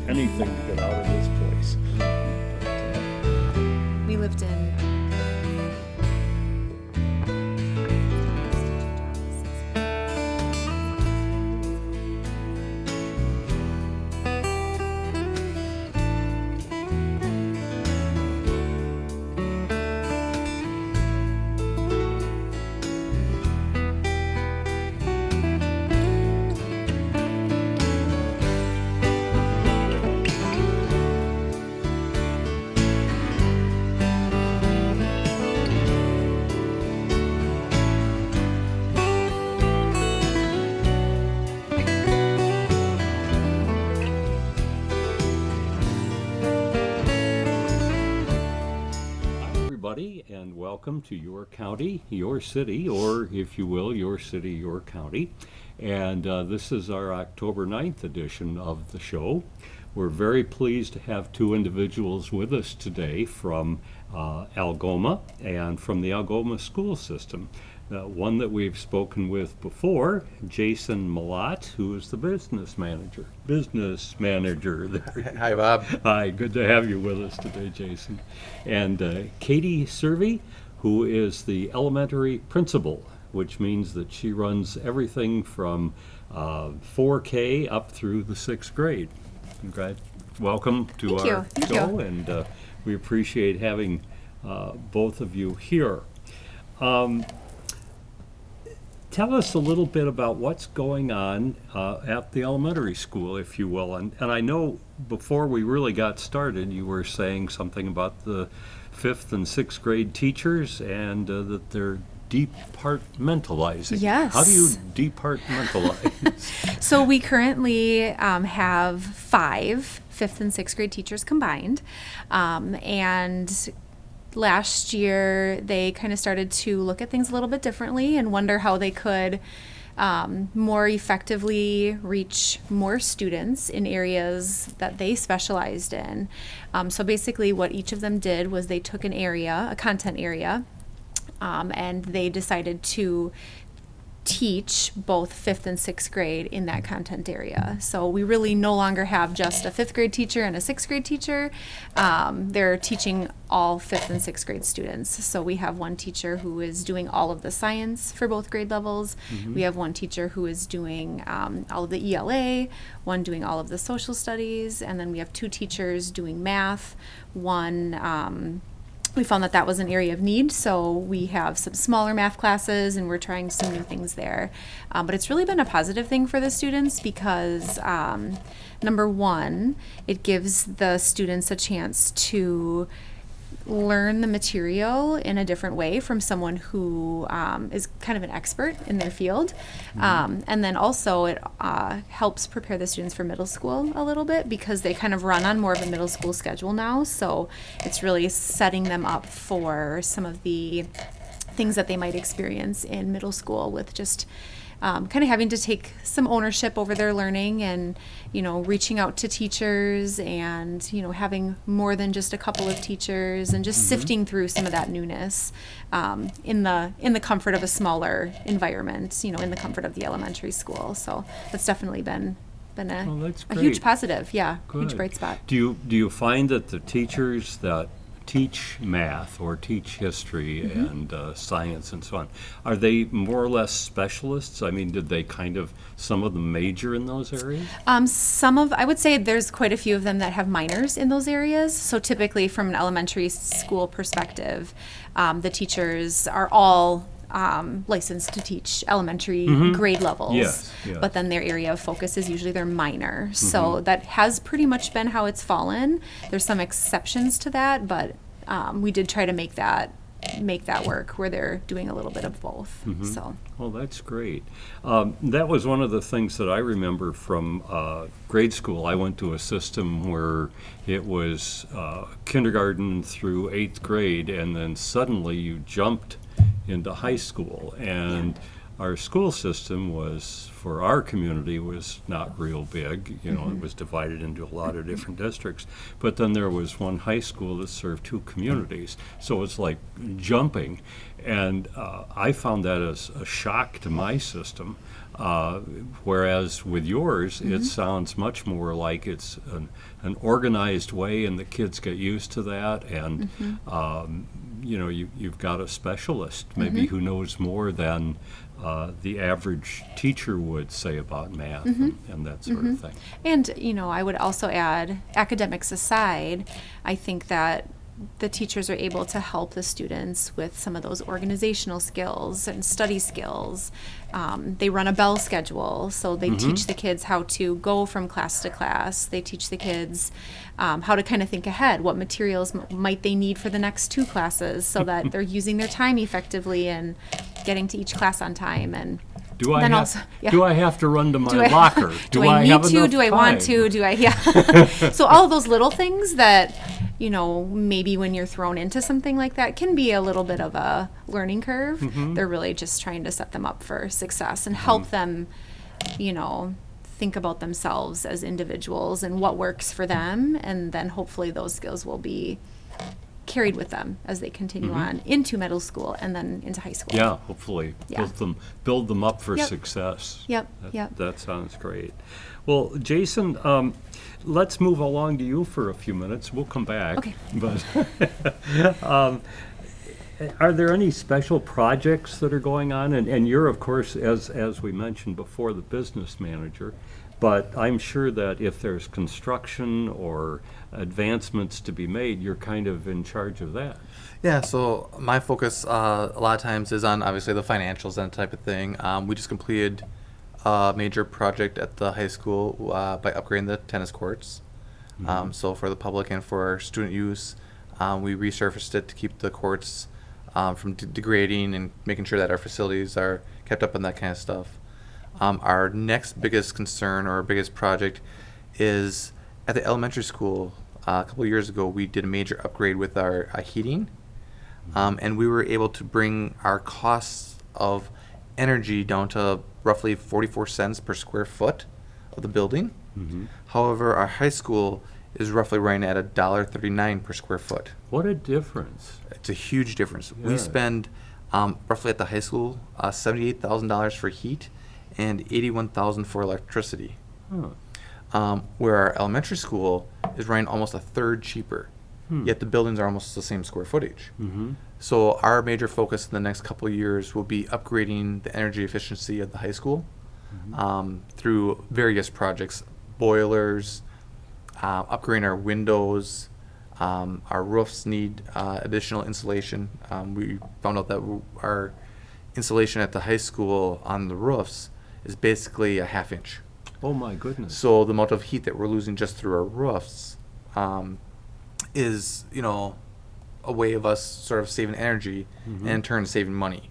anything to get out of this place. We lived in and welcome to your county, your city, or if you will, your city, your county. And this is our October 9th edition of the show. We're very pleased to have two individuals with us today from Algoma and from the Algoma school system. One that we've spoken with before, Jason Melotte, who is the business manager there. Hi, Bob. Hi, good to have you with us today, Jason. And Katie Servi, who is the elementary principal, which means that she runs everything from 4K up through the 6th grade. Welcome to our show, and we appreciate having both of you here. Tell us a little bit about what's going on at the elementary school, if you will. And I know before we really got started, you were saying something about the 5th and 6th grade teachers and that they're departmentalizing. Yes. How do you departmentalize? So we currently have 5 5th and 6th grade teachers combined, and last year they kind of started to look at things a little bit differently and wonder how they could more effectively reach more students in areas that they specialized in. So basically what each of them did was they took an area, a content area, and they decided to teach both 5th and 6th grade in that content area. So we really no longer have just a 5th grade teacher and a 6th grade teacher. They're teaching all 5th and 6th grade students. So we have one teacher who is doing all of the science for both grade levels. Mm-hmm. We have one teacher who is doing all of the ELA, one doing all of the social studies, and then we have 2 teachers doing math. We found that was an area of need, so we have some smaller math classes, and we're trying some new things there. But it's really been a positive thing for the students because, number one, it gives the students a chance to learn the material in a different way from someone who is kind of an expert in their field. Mm-hmm. And then also it helps prepare the students for middle school a little bit because they kind of run on more of a middle school schedule now. So it's really setting them up for some of the things that they might experience in middle school with just kind of having to take some ownership over their learning and, reaching out to teachers and, having more than just a couple of teachers and just sifting through some of that newness in the comfort of a smaller environment, in the comfort of the elementary school. So that's definitely been a huge positive. Yeah, Good. Huge bright spot. Do you find that the teachers that teach math or teach history and science and so on, are they more or less specialists? I mean, did they some of them major in those areas? I would say there's quite a few of them that have minors in those areas. So typically from an elementary school perspective, the teachers are all licensed to teach elementary grade levels. Yes. But then their area of focus is usually their minor. So that has pretty much been how it's fallen. There's some exceptions to that, but we did try to make that work where they're doing a little bit of both. So. Well, that's great. That was one of the things that I remember from grade school. I went to a system where it was kindergarten through 8th grade, and then suddenly you jumped into high school. And our school system was, for our community, was not real big. You know, it was divided into a lot of different districts. But then there was one high school that served 2 communities. So it's like jumping. And I found that as a shock to my system. Whereas with yours, it sounds much more like it's an organized way, and the kids get used to that. And you know, you've got a specialist maybe who knows more than the average teacher would say about math and that sort of thing. And, you know, I would also add, academics aside, I think that the teachers are able to help the students with some of those organizational skills and study skills. They run a bell schedule, so they teach the kids how to go from class to class. They teach the kids how to kind of think ahead. What materials might they need for the next 2 classes so that they're using their time effectively and getting to each class on time. And do I then have, also, yeah. do I have to run to my locker? Do I need have to? enough Do I want time? to? Do I? Yeah. So all of those little things that, you know, maybe when you're thrown into something like that can be a little bit of a learning curve. They're really just trying to set them up for success and help them, you know, think about themselves as individuals and what works for them. And then hopefully those skills will be carried with them as they continue on into middle school and then into high school. Yeah, hopefully Yeah. build them up for Yep. success. Yep, That, yep. that sounds great. Well, Jason, let's move along to you for a few minutes. We'll come back. Okay. But are there any special projects that are going on? And you're, of course, as we mentioned before, the business manager. But I'm sure that if there's construction or advancements to be made, you're kind of in charge of that. Yeah, so my focus a lot of times is on obviously the financials and that type of thing. We just completed a major project at the high school by upgrading the tennis courts. So for the public and for student use, we resurfaced it to keep the courts from degrading and making sure that our facilities are kept up on that kind of stuff. Our next biggest concern or biggest project is at the elementary school. A couple of years ago, we did a major upgrade with our heating, and we were able to bring our costs of energy down to roughly 44 cents per square foot of the building. However, our high school is roughly running at $1.39 per square foot. What a difference. It's a huge difference. Yeah. We spend roughly at the high school $78,000 for heat and $81,000 for electricity. Where our elementary school is running almost a third cheaper, yet the buildings are almost the same square footage. So our major focus in the next couple of years will be upgrading the energy efficiency of the high school through various projects, boilers, upgrading our windows. Our roofs need additional insulation. We found out that our insulation at the high school on the roofs is basically a ½ inch. Oh my goodness. So the amount of heat that we're losing just through our roofs is, you know, a way of us sort of saving energy and in turn saving money.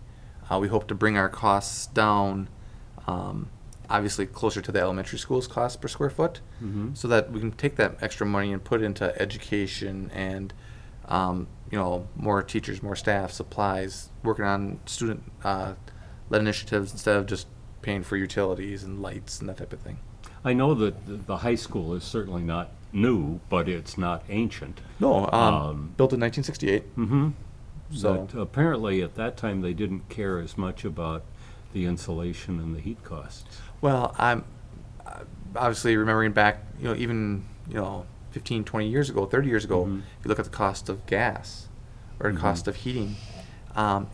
We hope to bring our costs down, obviously closer to the elementary school's cost per square foot, so that we can take that extra money and put it into education and, you know, more teachers, more staff, supplies, working on student-led initiatives instead of just paying for utilities and lights and that type of thing. I know that the high school is certainly not new, but it's not ancient. No, built in 1968. So But apparently at that time they didn't care as much about the insulation and the heat costs. well, I'm obviously remembering back, you know, even, you know, 15, 20 years ago, 30 years ago, if you look at the cost of gas or the cost of heating,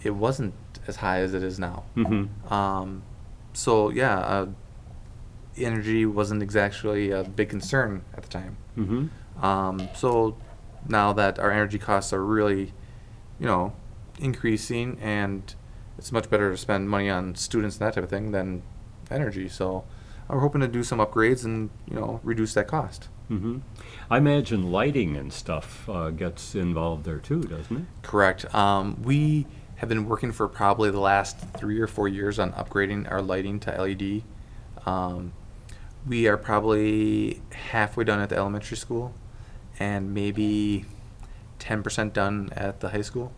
it wasn't as high as it is now. So yeah, energy wasn't exactly a big concern at the time. So now that our energy costs are really, you know, increasing, and it's much better to spend money on students and that type of thing than energy. So we're hoping to do some upgrades and, you know, reduce that cost. I imagine lighting and stuff gets involved there too, doesn't it? Correct. We have been working for probably the last 3 or 4 years on upgrading our lighting to LED. We are probably halfway done at the elementary school and maybe 10% done at the high school.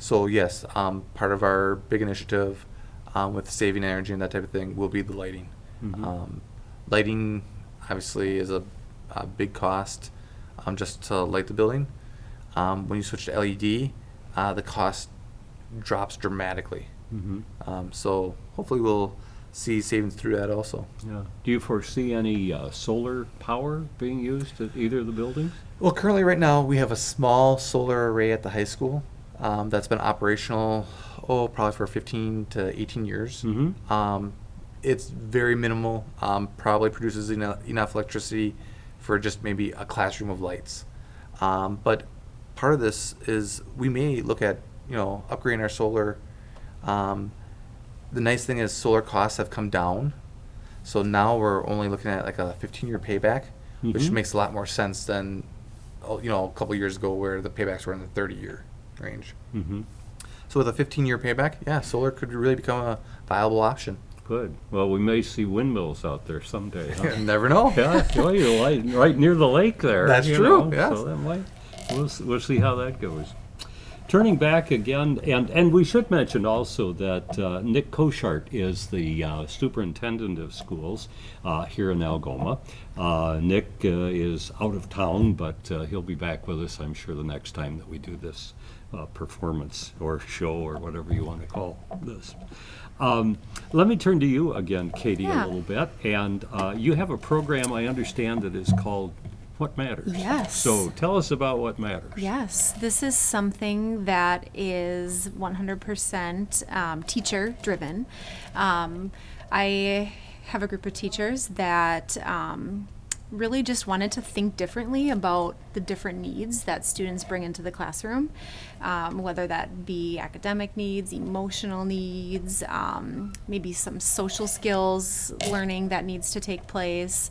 So yes, part of our big initiative with saving energy and that type of thing will be the lighting. Mhm. Lighting obviously is a big cost just to light the building. When you switch to LED, the cost drops dramatically. Mhm. So hopefully we'll see savings through that also. Yeah. Do you foresee any solar power being used at either of the buildings? Well, currently right now we have a small solar array at the high school that's been operational, probably for 15 to 18 years. Mhm. It's very minimal, probably produces enough electricity for just maybe a classroom of lights. But part of this is we may look at, upgrading our solar. The nice thing is solar costs have come down. So now we're only looking at like a 15-year payback, which Mhm. makes a lot more sense than, a couple years ago where the paybacks were in the 30-year range. Mhm. So with a 15-year payback, yeah, solar could really become a viable option. Good. Well, we may see windmills out there someday, huh? Never know. Yeah, well, you're right near the lake there. That's you true, know, yes. So that might, we'll see how that goes. Turning back again, and we should mention also that Nick Koshart is the superintendent of schools here in Algoma. Nick is out of town, but he'll be back with us, I'm sure, the next time that we do this performance or show or whatever you want to call this. Let me turn to you again, Katie, Yeah. a little bit. And you have a program, I understand, that is called What Matters. Yes. So tell us about What Matters. Yes, this is something that is 100% teacher driven. I have a group of teachers that really just wanted to think differently about the different needs that students bring into the classroom, whether that be academic needs, emotional needs, maybe some social skills learning that needs to take place.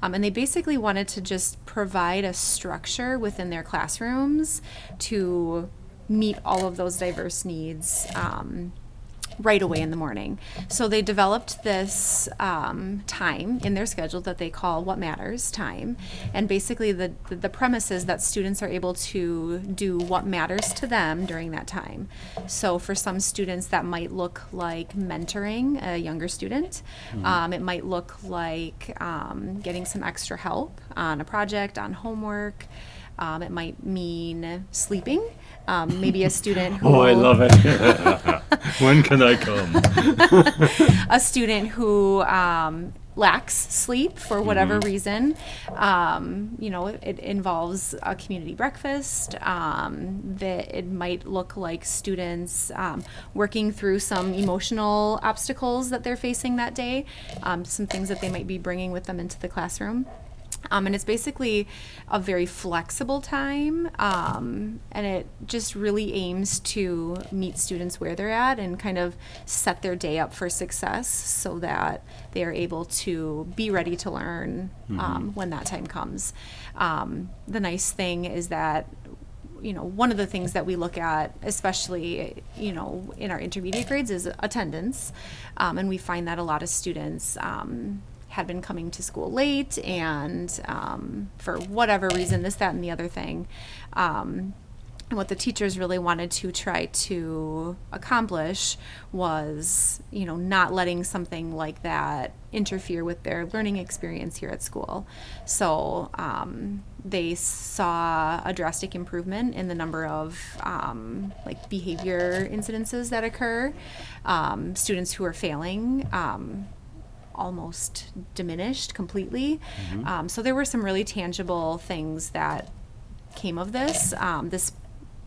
And they basically wanted to just provide a structure within their classrooms to meet all of those diverse needs right away in the morning. So they developed this time in their schedule that they call What Matters time. And basically the premise is that students are able to do what matters to them during that time. So for some students that might look like mentoring a younger student. It might look like getting some extra help on a project, on homework. It might mean sleeping. Maybe a student who... Oh, I love it. When can I come? A student who lacks sleep for whatever reason. It involves a community breakfast. It might look like students working through some emotional obstacles that they're facing that day, some things that they might be bringing with them into the classroom. And it's basically a very flexible time, and it just really aims to meet students where they're at and kind of set their day up for success so that they are able to be ready to learn when that time comes. The nice thing is that one of the things that we look at, especially, in our intermediate grades, is attendance. And we find that a lot of students had been coming to school late and for whatever reason, this, that, and the other thing. And what the teachers really wanted to try to accomplish was, not letting something like that interfere with their learning experience here at school. So they saw a drastic improvement in the number of behavior incidences that occur. Students who are failing almost diminished completely. So there were some really tangible things that came of this.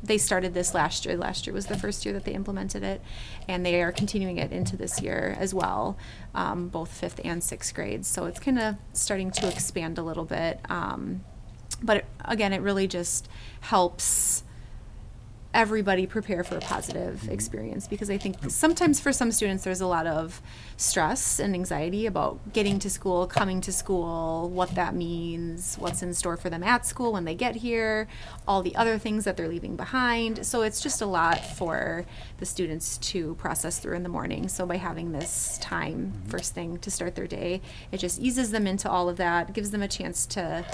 They started this last year. Last year was the first year that they implemented it, and they are continuing it into this year as well, both 5th and 6th grades. So it's kind of starting to expand a little bit. But again, it really just helps everybody prepare for a positive experience, because I think sometimes for some students there's a lot of stress and anxiety about getting to school, coming to school, what that means, what's in store for them at school when they get here, all the other things that they're leaving behind. So it's just a lot for the students to process through in the morning. So by having this time first thing to start their day, it just eases them into all of that, gives them a chance to,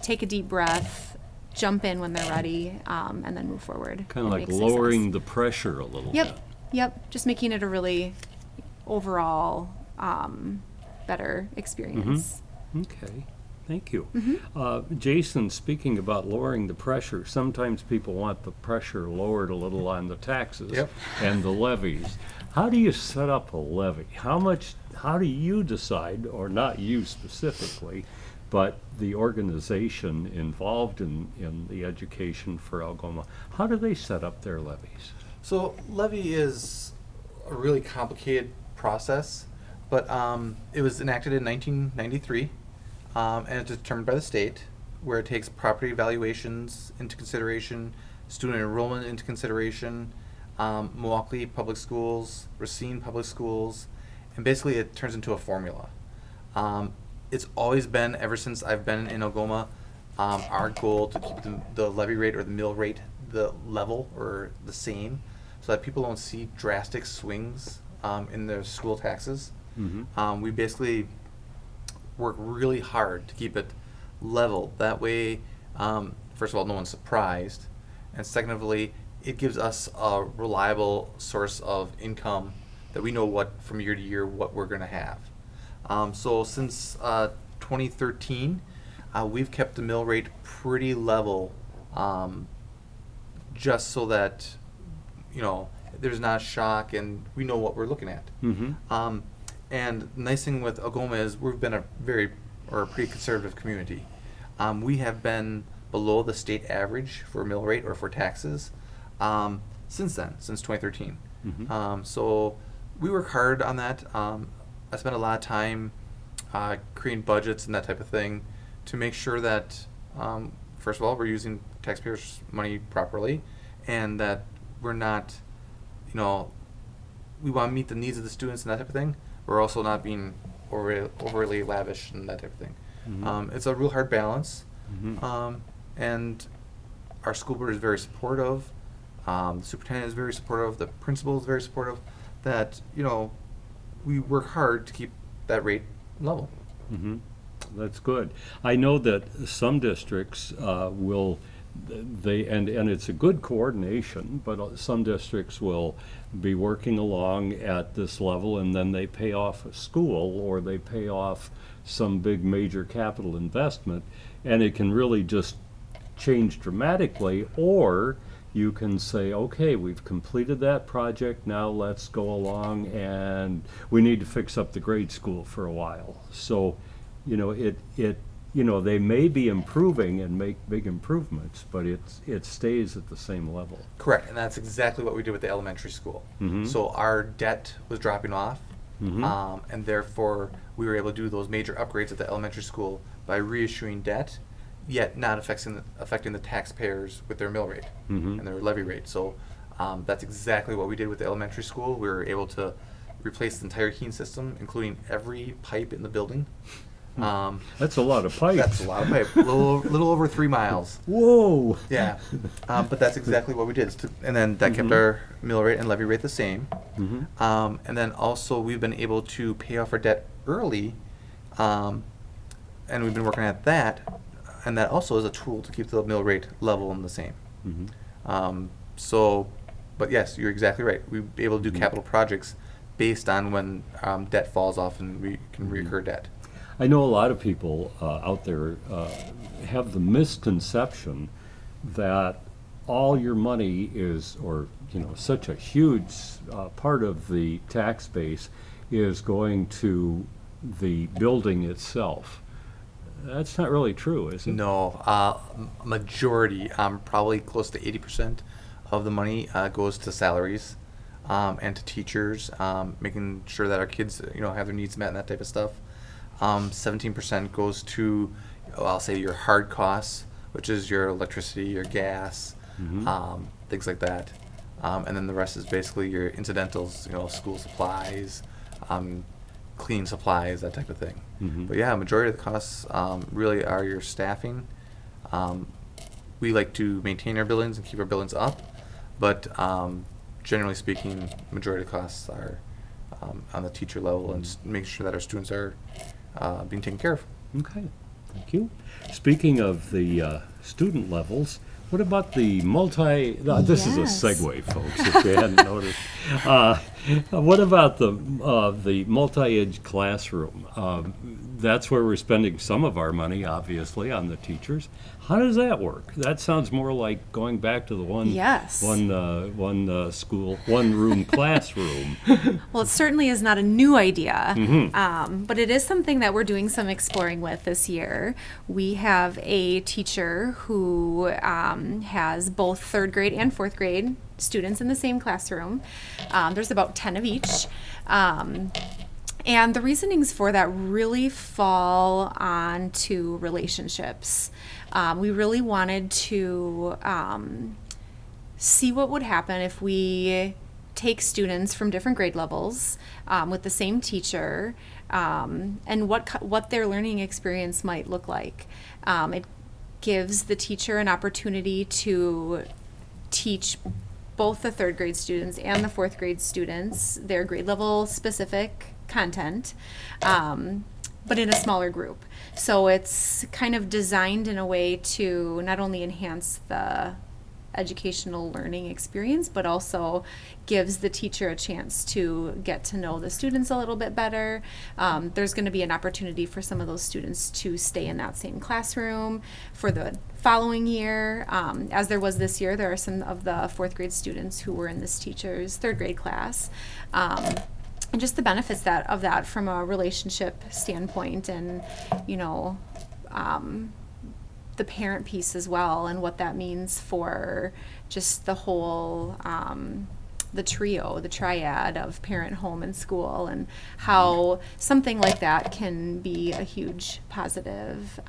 take a deep breath, jump in when they're ready, and then move forward. Kind of and like make lowering success. the pressure a little bit. Yep, just making it a really overall better experience. Okay, thank you. Jason, speaking about lowering the pressure, sometimes people want the pressure lowered a little on the taxes Yep. and the levies. How do you set up a levy? How do you decide, or not you specifically, but the organization involved in the education for Algoma, how do they set up their levies? So levy is a really complicated process, but it was enacted in 1993, and it's determined by the state, where it takes property valuations into consideration, student enrollment into consideration, Milwaukee Public Schools, Racine Public Schools, and basically it turns into a formula. It's always been, ever since I've been in Algoma, our goal to keep the levy rate or the mill rate the level or the same, so that people don't see drastic swings in their school taxes. We basically work really hard to keep it level. That way, first of all, no one's surprised, and secondly, it gives us a reliable source of income that we know what from year to year what we're going to have. So since 2013, we've kept the mill rate pretty level, just so that there's not a shock and we know what we're looking at. And the nice thing with Algoma is we've been a pretty conservative community. We have been below the state average for mill rate or for taxes since 2013. So we work hard on that. I spend a lot of time creating budgets and that type of thing to make sure that, first of all, we're using taxpayers' money properly, and that we're not, we want to meet the needs of the students and that type of thing. We're also not being overly lavish and that type of thing. It's a real hard balance, and our school board is very supportive. The superintendent is very supportive. The principal is very supportive. That we work hard to keep that rate level. That's good. I know that some districts will, and it's a good coordination, but some districts will be working along at this level, and then they pay off a school or they pay off some big major capital investment, and it can really just change dramatically. Or you can say, okay, we've completed that project, now let's go along and we need to fix up the grade school for a while. So, they may be improving and make big improvements, but it stays at the same level. Correct, and that's exactly what we did with the elementary school. So our debt was dropping off, and therefore we were able to do those major upgrades at the elementary school by reissuing debt, yet not affecting the taxpayers with their mill rate and their levy rate. So that's exactly what we did with the elementary school. We were able to replace the entire heating system, including every pipe in the building. That's a lot of pipes. That's a lot of pipe. Little over 3 miles. Whoa! Yeah, but that's exactly what we did. And then that kept our mill rate and levy rate the same. And then also we've been able to pay off our debt early, and we've been working at that. And that also is a tool to keep the mill rate level and the same. But yes, you're exactly right. We'll be able to do capital projects based on when debt falls off and we can reoccur debt. I know a lot of people out there have the misconception that all your money is, or such a huge part of the tax base is going to the building itself. That's not really true, is it? No, majority, probably close to 80% of the money goes to salaries and to teachers, making sure that our kids, have their needs met and that type of stuff. 17% goes to, I'll say, your hard costs, which is your electricity, your gas, things like that. And then the rest is basically your incidentals, school supplies, cleaning supplies, that type of thing. But yeah, majority of the costs really are your staffing. We like to maintain our buildings and keep our buildings up, but generally speaking, majority of the costs are on the teacher level and make sure that our students are being taken care of. Okay, thank you. Speaking of the student levels, what about the this is a Yes. segue, folks, if you hadn't noticed. What about the multi-ed classroom? That's where we're spending some of our money, obviously, on the teachers. How does that work? That sounds more like going back to the Yes. one school, one room classroom. Well, it certainly is not a new idea, but it is something that we're doing some exploring with this year. We have a teacher who has both third grade and fourth grade students in the same classroom. There's about 10 of each. And the reasonings for that really fall onto relationships. We really wanted to see what would happen if we take students from different grade levels with the same teacher and what their learning experience might look like. It gives the teacher an opportunity to teach both the third grade students and the fourth grade students their grade level specific content, but in a smaller group. So it's kind of designed in a way to not only enhance the educational learning experience, but also gives the teacher a chance to get to know the students a little bit better. There's going to be an opportunity for some of those students to stay in that same classroom for the following year. As there was this year, there are some of the fourth grade students who were in this teacher's third grade class. And just the benefits of that from a relationship standpoint, and the parent piece as well, and what that means for just the whole the triad of parent, home, and school, and how something like that can be a huge positive.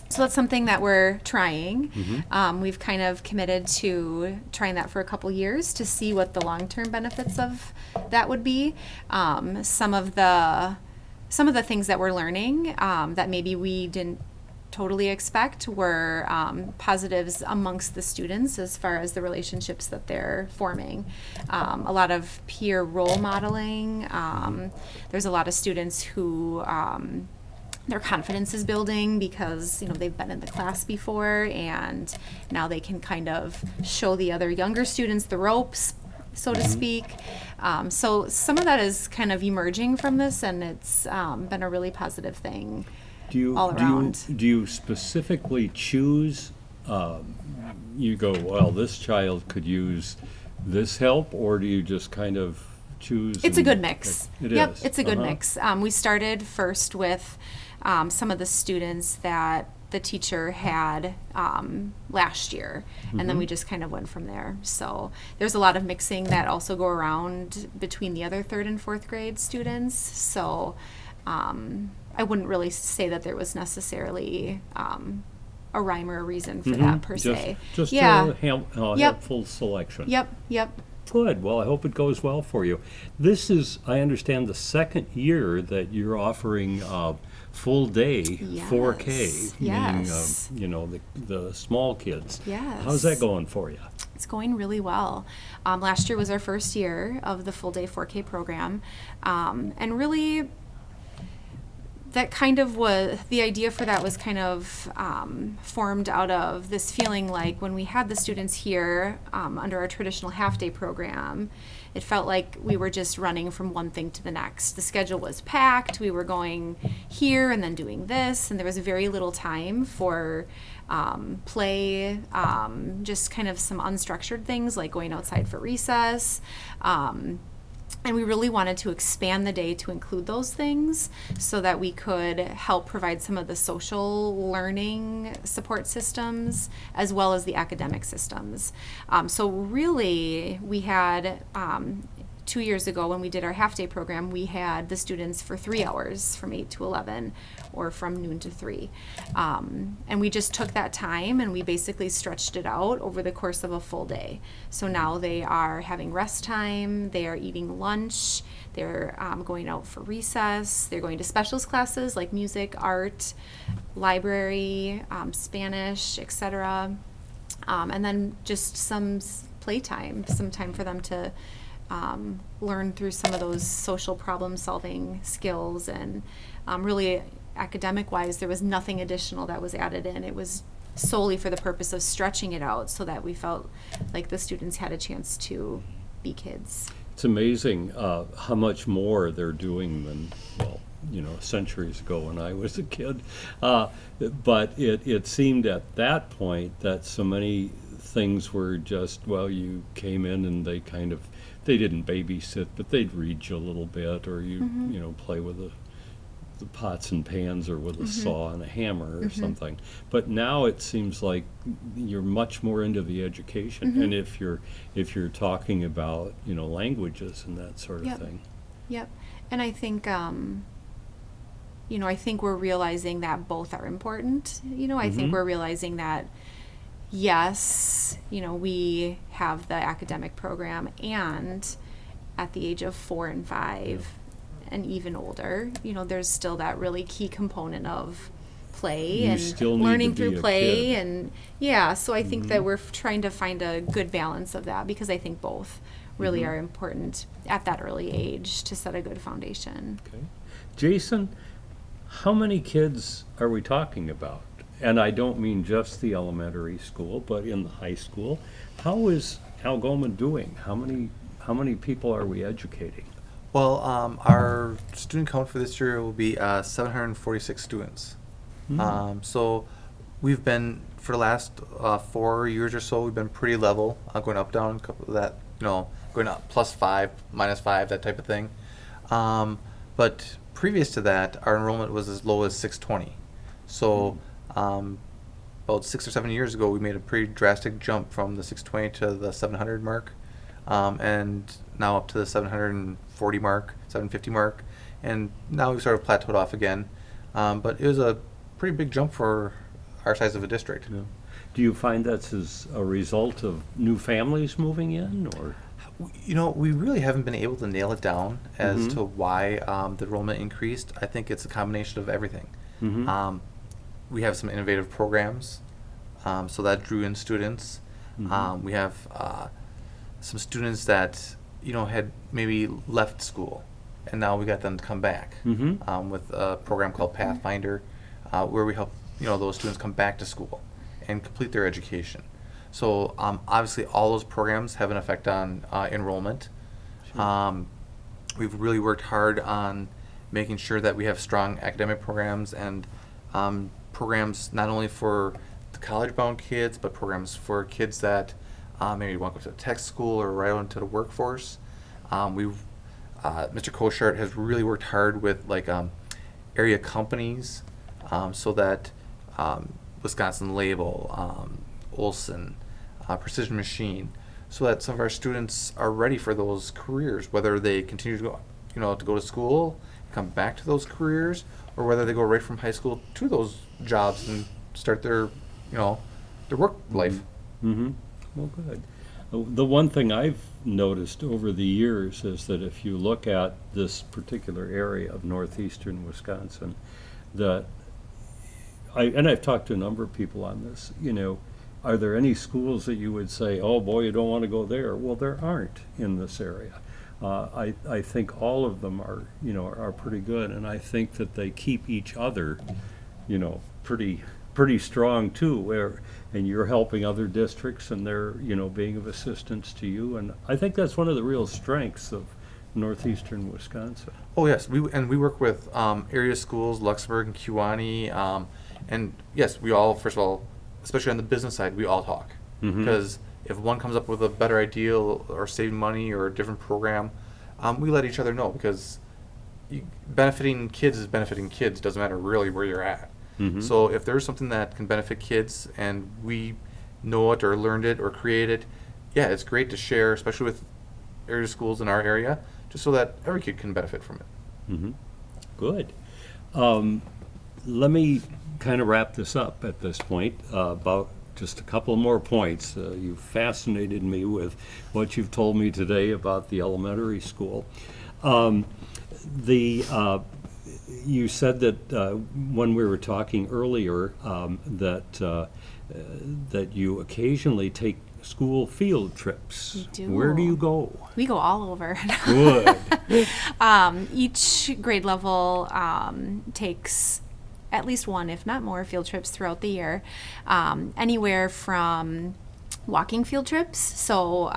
So that's something that we're trying. We've kind of committed to trying that for a couple years to see what the long-term benefits of that would be. Some of the things that we're learning that maybe we didn't totally expect were positives amongst the students as far as the relationships that they're forming. A lot of peer role modeling. There's a lot of students who their confidence is building because they've been in the class before, and now they can kind of show the other younger students the ropes, so to speak. So some of that is kind of emerging from this, and it's been a really positive thing all around. Do you specifically choose, you go, well, this child could use this help, or do you just kind of choose? It's a good mix. Yep, it's a good mix. We started first with some of the students that the teacher had last year, and then we just kind of went from there. So there's a lot of mixing that also go around between the other third and fourth grade students. So I wouldn't really say that there was necessarily a rhyme or a reason for that per se. Just a helpful selection. Yep. Good. Well, I hope it goes well for you. This is, I understand, the second year that you're offering full day 4K, meaning the small kids. Yes. How's that going for you? It's going really well. Last year was our first year of the full day 4K program, and really that kind of was, the idea for that was kind of formed out of this feeling like when we had the students here under our traditional half-day program, it felt like we were just running from one thing to the next. The schedule was packed, we were going here and then doing this, and there was very little time for play, just kind of some unstructured things like going outside for recess. And we really wanted to expand the day to include those things so that we could help provide some of the social learning support systems as well as the academic systems. So really, we had 2 years ago when we did our half-day program, we had the students for 3 hours from 8 to 11 or from noon to 3. And we just took that time and we basically stretched it out over the course of a full day. So now they are having rest time, they are eating lunch, they're going out for recess, they're going to specials classes like music, art, library, Spanish, etc. And then just some playtime, some time for them to learn through some of those social problem solving skills, and really academic wise there was nothing additional that was added in. It was solely for the purpose of stretching it out so that we felt like the students had a chance to be kids. It's amazing how much more they're doing than, well, centuries ago when I was a kid. But it seemed at that point that so many things were just, well, you came in and they didn't babysit, but they'd read you a little bit, or play with the pots and pans or with a saw and a hammer or something. But now it seems like you're much more into the education, and if you're talking about languages and that sort of Yep. thing. Yep. And I think I think we're realizing that both are important. I think we're realizing that yes, we have the academic program, and at the age of 4 and 5 and even older, there's still that really key component of play You and still need to learning be through a play. kid. And so I think that we're trying to find a good balance of that, because I think both really are important at that early age to set a good foundation. Okay. Jason, how many kids are we talking about? And I don't mean just the elementary school, but in the high school. How is Algoma doing? How many people are we educating? Well, our student count for this year will be 746 students. So we've been, for the last 4 years or so, we've been pretty level, going up, down, a couple of that, going up +5, -5, that type of thing. But previous to that, our enrollment was as low as 620. So about 6 or 7 years ago, we made a pretty drastic jump from the 620 to the 700 mark, and now up to the 740 mark, 750 mark, and now we've sort of plateaued off again. But it was a pretty big jump for our size of a district. Yeah. Do you find that's as a result of new families moving in, or? We really haven't been able to nail it down as Mhm. to why the enrollment increased. I think it's a combination of everything. Mhm. We have some innovative programs, so that drew in students. We have some students that had maybe left school, and now we got them to come back with a program called Pathfinder, where we help those students come back to school and complete their education. So obviously all those programs have an effect on enrollment. We've really worked hard on making sure that we have strong academic programs and programs not only for the college-bound kids, but programs for kids that maybe want to go to tech school or right on to the workforce. Mr. Koshart has really worked hard with area companies, so that Wisconsin Label, Olson, Precision Machine, so that some of our students are ready for those careers, whether they continue to go to school, come back to those careers, or whether they go right from high school to those jobs and start their work life. Well, good. The one thing I've noticed over the years is that if you look at this particular area of northeastern Wisconsin, I've talked to a number of people on this, are there any schools that you would say, oh boy, you don't want to go there? Well, there aren't in this area. I think all of them are pretty good, and I think that they keep each other, pretty strong too. And you're helping other districts, and they're being of assistance to you, and I think that's one of the real strengths of northeastern Wisconsin. Oh yes, we work with area schools, Luxembourg and Kewanee, and yes, we all, first of all, especially on the business side, we all talk, because if one comes up with a better idea or saving money or a different program, we let each other know, because benefiting kids is benefiting kids. Doesn't matter really where you're at. So if there's something that can benefit kids and we know it or learned it or created, yeah, it's great to share, especially with area schools in our area, just so that every kid can benefit from it. Good. Let me kind of wrap this up at this point, about just a couple more points. You've fascinated me with what you've told me today about the elementary school. You said that when we were talking earlier, that you occasionally take school field trips. We do. Where do you go? We go all over. Good. Each grade level takes at least one, if not more, field trips throughout the year. Anywhere from walking field trips, so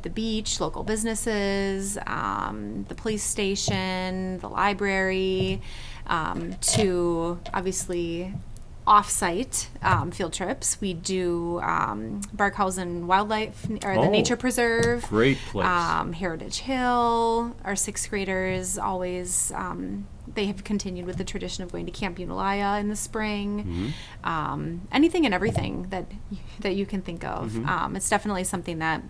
the beach, local businesses, the police station, the library, to obviously off-site field trips. We do Barkhausen Wildlife, or the Oh, Nature Preserve. Great place. Heritage Hill. Our sixth graders always, they have continued with the tradition of going to Camp Unalaya in the spring. Anything and everything that you can think of. It's definitely something that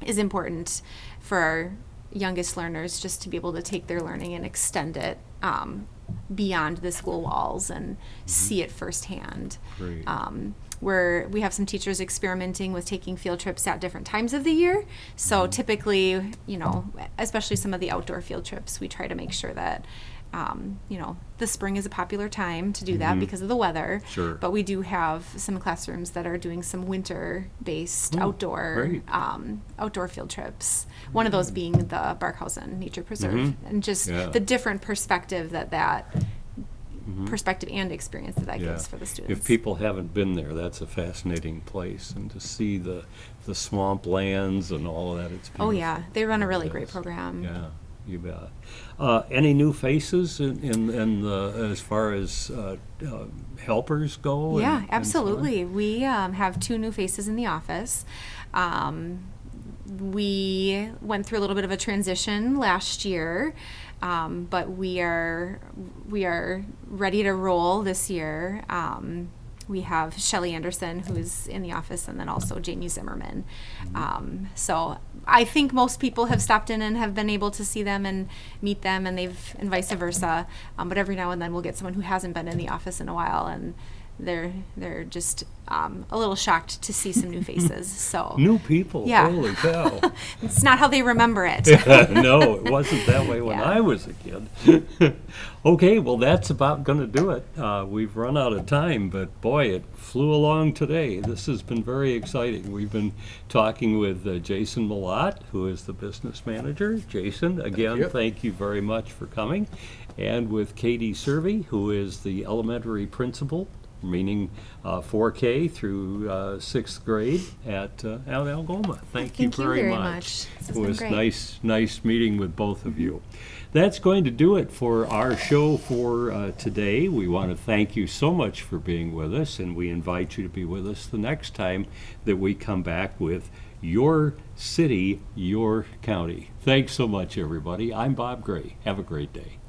is important for our youngest learners, just to be able to take their learning and extend it beyond the school walls and see it firsthand. Great. We have some teachers experimenting with taking field trips at different times of the year. So typically, especially some of the outdoor field trips, we try to make sure that the spring is a popular time to do that because of the weather. Sure. But we do have some classrooms that are doing some winter-based outdoor field trips. One of those being the Barkhausen Nature Preserve, and just the different perspective that perspective and experience that gives for the students. If people haven't been there, that's a fascinating place, and to see the swamp lands and all of that, it's beautiful. Oh yeah, they run a really great program. Yeah, you bet. Any new faces in the as far as helpers go? Yeah, and so on? absolutely. We have 2 new faces in the office. We went through a little bit of a transition last year, but we are ready to roll this year. We have Shelly Anderson, who's in the office, and then also Jamie Zimmerman. So I think most people have stopped in and have been able to see them and meet them, and vice versa. But every now and then we'll get someone who hasn't been in the office in a while, and they're just a little shocked to see some new faces. So New people, Yeah. holy cow. it's not how they remember it. No, it wasn't that way when Yeah. I was a kid. Okay, well, that's about going to do it. We've run out of time, but boy, it flew along today. This has been very exciting. We've been talking with Jason Melotte, who is the business manager. Jason, again, thank you very much for coming. And with Katie Servi, who is the elementary principal, meaning 4K through 6th grade at Algoma. Thank you very much. This has It been was great. nice meeting with both of you. That's going to do it for our show for today. We want to thank you so much for being with us, and we invite you to be with us the next time that we come back with Your City, Your County. Thanks so much, everybody. I'm Bob Gray. Have a great day.